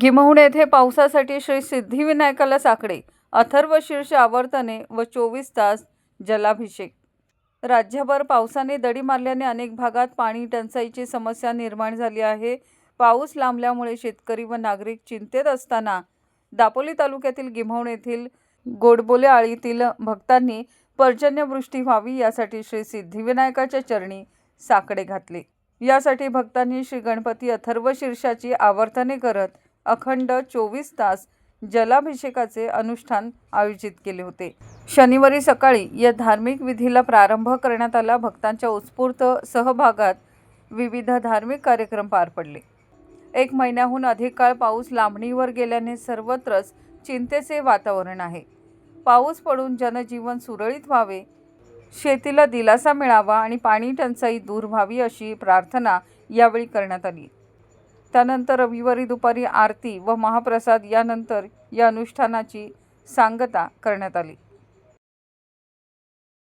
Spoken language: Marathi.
गिम्हवणे येथे पावसासाठी श्री सिद्धिविनायकाला साकडे, अथर्वशीर्ष आवर्तने व 24 तास जलाभिषेक। राज्यभर पावसाने दडी मारल्याने अनेक भागात पाणी टंचाईची समस्या निर्माण झाली आहे। पाऊस लांबल्यामुळे शेतकरी व नागरिक चिंतेत असताना दापोली तालुक्यातील गिम्हवणे येथील गोडबोले आळीतील भक्तांनी पर्जन्यवृष्टी व्हावी यासाठी श्री सिद्धिविनायकाच्या चरणी साकडे घातले। यासाठी भक्तांनी श्री गणपती अथर्वशीर्षाची आवर्तने करत अखंड 24 तास जलाभिषेकाचे अनुष्ठान आयोजित केले होते। शनिवारी सकाळी या धार्मिक विधीला प्रारंभ करण्यात आला। भक्तांच्या उत्स्फूर्त सहभागात विविध धार्मिक कार्यक्रम पार पडले। 1 महिन्याहून अधिक काळ पाऊस लांबणीवर गेल्याने सर्वत्रच चिंतेचे वातावरण आहे। पाऊस पडून जनजीवन सुरळीत व्हावे, शेतीला दिलासा मिळावा आणि पाणी टंचाई दूर व्हावी अशी प्रार्थना यावेळी करण्यात आली। त्यानंतर रविवारी दुपारी आरती व महाप्रसाद यानंतर या अनुष्ठानाची सांगता करण्यात आली।